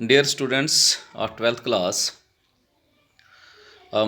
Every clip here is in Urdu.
Dear students of 12th class,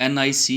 NICE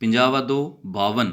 52 52,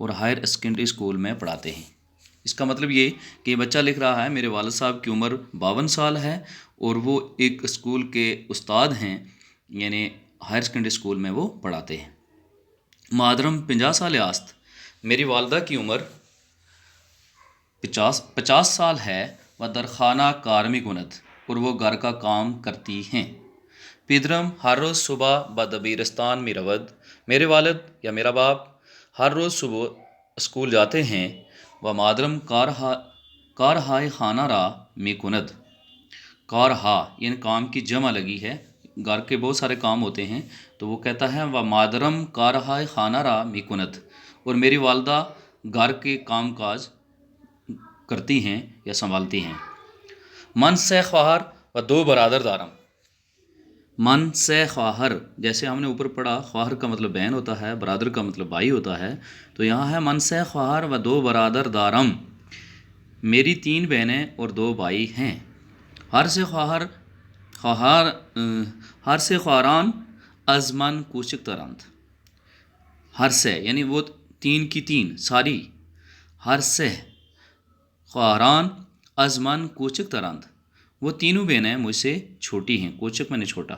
اور ہائر سیکنڈری اسکول میں پڑھاتے ہیں۔ اس کا مطلب یہ کہ یہ بچہ لکھ رہا ہے میرے والد صاحب کی عمر 52 سال ہے اور وہ ایک اسکول کے استاد ہیں، یعنی ہائر سیکنڈری اسکول میں وہ پڑھاتے ہیں۔ مادرم 50 سال است، میری والدہ کی عمر 50 سال ہے و در خانہ کارمی کند، اور وہ گھر کا کام کرتی ہیں۔ پیدرم ہر روز صبح بدبیرستان می رود، میرے والد یا میرا باپ ہر روز صبح اسکول جاتے ہیں۔ و مادرم کارہائے خانہ را می کند، کارہا یعنی کام کی جمع لگی ہے، گھر کے بہت سارے کام ہوتے ہیں، تو وہ کہتا ہے و مادرم کارہائے خانہ را می کند، اور میری والدہ گھر کے کام کاج کرتی ہیں یا سنبھالتی ہیں۔ من سے خواہر و 2 برادر دارم، من سے خواہر جیسے ہم نے اوپر پڑھا، خواہر کا مطلب بہن ہوتا ہے، برادر کا مطلب بھائی ہوتا ہے، تو یہاں ہے من سے خواہر و 2 برادر دارم، میری 3 بہنیں اور 2 بھائی ہیں۔ ہر سے ہر سے خواہران از من کوچک ترند، ہر سے یعنی وہ 3 کی 3 ساری، ہر سے خواہران از من کوچک ترند، وہ تینوں بہنیں مجھ سے چھوٹی ہیں، کوچک میں نے چھوٹا،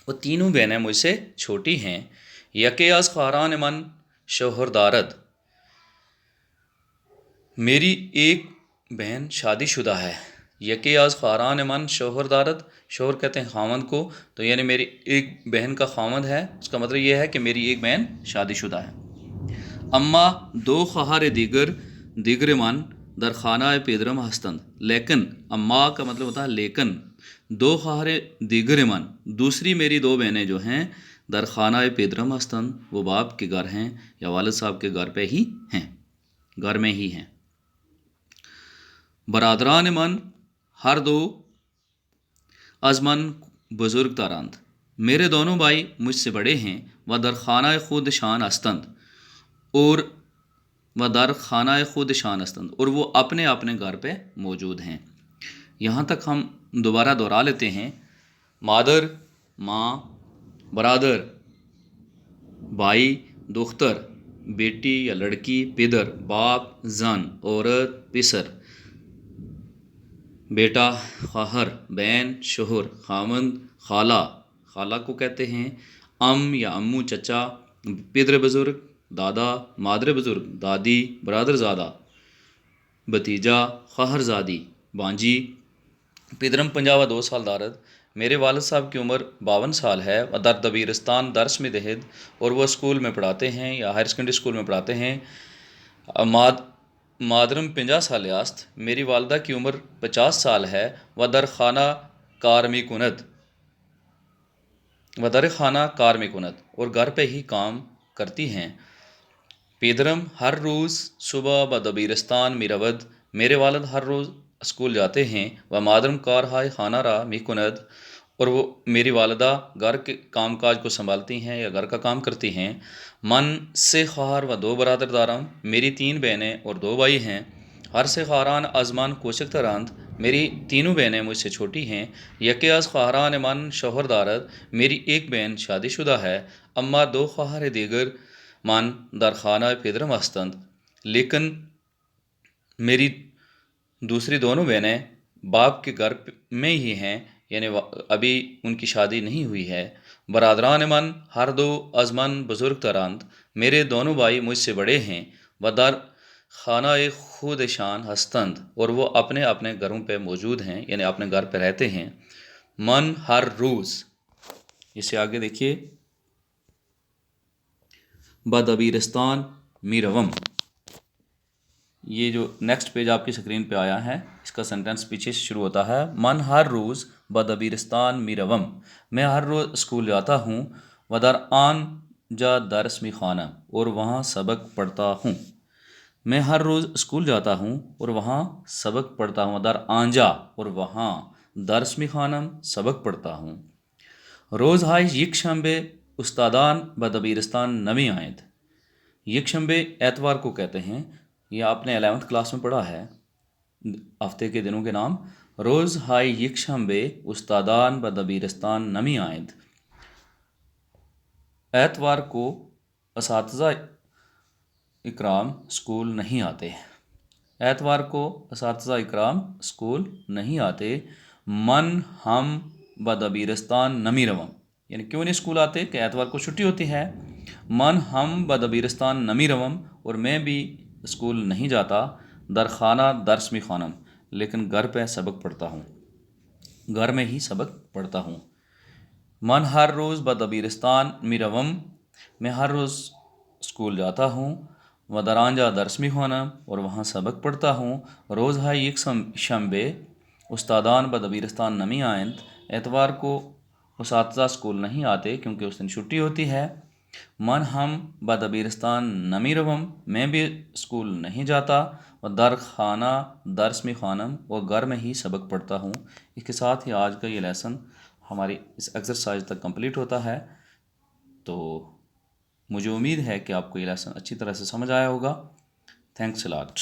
وہ تینوں بہنیں مجھ سے چھوٹی ہیں۔ یکے از خواہران من شوہر دارد، میری ایک بہن شادی شدہ ہے۔ یکے از خواہران من شوہر دارد، شوہر کہتے ہیں خامند کو، تو یعنی میری ایک بہن کا خامند ہے، اس کا مطلب یہ ہے کہ میری ایک بہن شادی شدہ ہے۔ اما 2 خواہر دیگر من در خانہ پیدرم ہستند، لیکن اما کا مطلب ہوتا ہے لیکن، 2 خواہر دیگر من دوسری میری 2 بہنیں جو ہیں در خانہ پیدرم ہستند، وہ باپ کے گھر ہیں یا والد صاحب کے گھر پہ ہی ہیں، گھر میں ہی ہیں۔ برادران من ہر 2 از من بزرگ ترند، میرے دونوں بھائی مجھ سے بڑے ہیں۔ و در خانہ خود شان ہستند، اور و در خانہ خود شان ہستند، اور وہ اپنے اپنے گھر پہ موجود ہیں۔ یہاں تک ہم دوبارہ دہرا لیتے ہیں۔ مادر ماں، برادر بھائی، دختر بیٹی یا لڑکی، پدر باپ، زن عورت، پسر بیٹا، خواہر بہن، شوہر خامند، خالہ خالہ کو کہتے ہیں، ام یا امو چچا، پدر بزرگ دادا، مادر بزرگ دادی، برادر زادہ بھتیجا، خواہر زادی بانجی۔ پدرم 52 سال دارد، میرے والد صاحب کی عمر 52 سال ہے۔ و در دبیرستان درس میں دہد، اور وہ اسکول میں پڑھاتے ہیں یا ہائر سیکنڈری اسکول میں پڑھاتے ہیں۔ مادرم 50 سال است، میری والدہ کی عمر 50 سال ہے۔ و در خانہ کار می کند، و در خانہ کار می کند، اور گھر پہ ہی کام کرتی ہیں۔ پیدرم ہر روز صبح بدبیرستان می رود، میرے والد ہر روز اسکول جاتے ہیں۔ و مادرم کار ہائے خانہ را می کند، اور وہ میری والدہ گھر کے کام کاج کو سنبھالتی ہیں یا گھر کا کام کرتی ہیں۔ من سے خواہر و 2 برادر دارم، میری 3 بہنیں اور 2 بھائی ہیں۔ ہر سے خواہران از من کوچک ترند، میری تینوں بہنیں مجھ سے چھوٹی ہیں۔ یکے از خواہران من شوہر دارد، میری ایک بہن شادی شدہ ہے۔ اما 2 خواہر دیگر من در خانہ پیدرم ہستند، لیکن میری دوسری دونوں بہنیں باپ کے گھر میں ہی ہیں، یعنی ابھی ان کی شادی نہیں ہوئی ہے۔ برادران من ہر 2 از من بزرگ ترند، میرے دونوں بھائی مجھ سے بڑے ہیں۔ و در خانہ خود شان ہستند، اور وہ اپنے اپنے گھروں پہ موجود ہیں، یعنی اپنے گھر پہ رہتے ہیں۔ من ہر روز، اسے آگے دیکھیے، بدبیرستان می روم، یہ جو نیکسٹ پیج آپ کی سکرین پہ آیا ہے، اس کا سنٹینس پیچھے سے شروع ہوتا ہے۔ من ہر روز بدبیرستان می روم، میں ہر روز اسکول جاتا ہوں۔ و در آن جا درس می خوانم، اور وہاں سبق پڑھتا ہوں۔ میں ہر روز اسکول جاتا ہوں اور وہاں سبق پڑھتا ہوں۔ در آنجا، اور وہاں، درس می خوانم سبق پڑھتا ہوں۔ روز ہائے یک شنبے استادان بدبیرستان نمی آئند، یک شنبے اتوار کو کہتے ہیں، یہ آپ نے 11ویں کلاس میں پڑھا ہے ہفتے کے دنوں کے نام۔ روز ہائے یک شنبے استادان بدبیرستان نمی آئند، اتوار کو اساتذہ اکرام اسکول نہیں آتے۔ اتوار کو اساتذہ اکرام اسکول نہیں آتے۔ من ہم بدبیرستان نمی روم، یعنی کیوں نہیں اسکول آتے کہ اتوار کو چھٹی ہوتی ہے۔ من ہم بدبیرستان نمی روم، اور میں بھی اسکول نہیں جاتا۔ در خانہ درس می خوانم، لیکن گھر پہ سبق پڑھتا ہوں، گھر میں ہی سبق پڑھتا ہوں۔ من ہر روز بدبیرستان می روم، میں ہر روز اسکول جاتا ہوں۔ و در آنجا درس می خوانم، اور وہاں سبق پڑھتا ہوں۔ روز ہے یک شنبے استادان بدبیرستان نمی آئند، اتوار کو اساتذہ اسکول نہیں آتے کیونکہ اس دن چھٹی ہوتی ہے۔ من ہم بدبیرستان نمی روم، میں بھی اسکول نہیں جاتا۔ و در خانہ درس می خوانم، اور گھر میں ہی سبق پڑھتا ہوں۔ اس کے ساتھ ہی آج کا یہ لیسن ہماری اس ایکسرسائز تک کمپلیٹ ہوتا ہے۔ تو مجھے امید ہے کہ آپ کو یہ لیسن اچھی طرح سے سمجھ آیا ہوگا۔ تھینکس اے لاٹ۔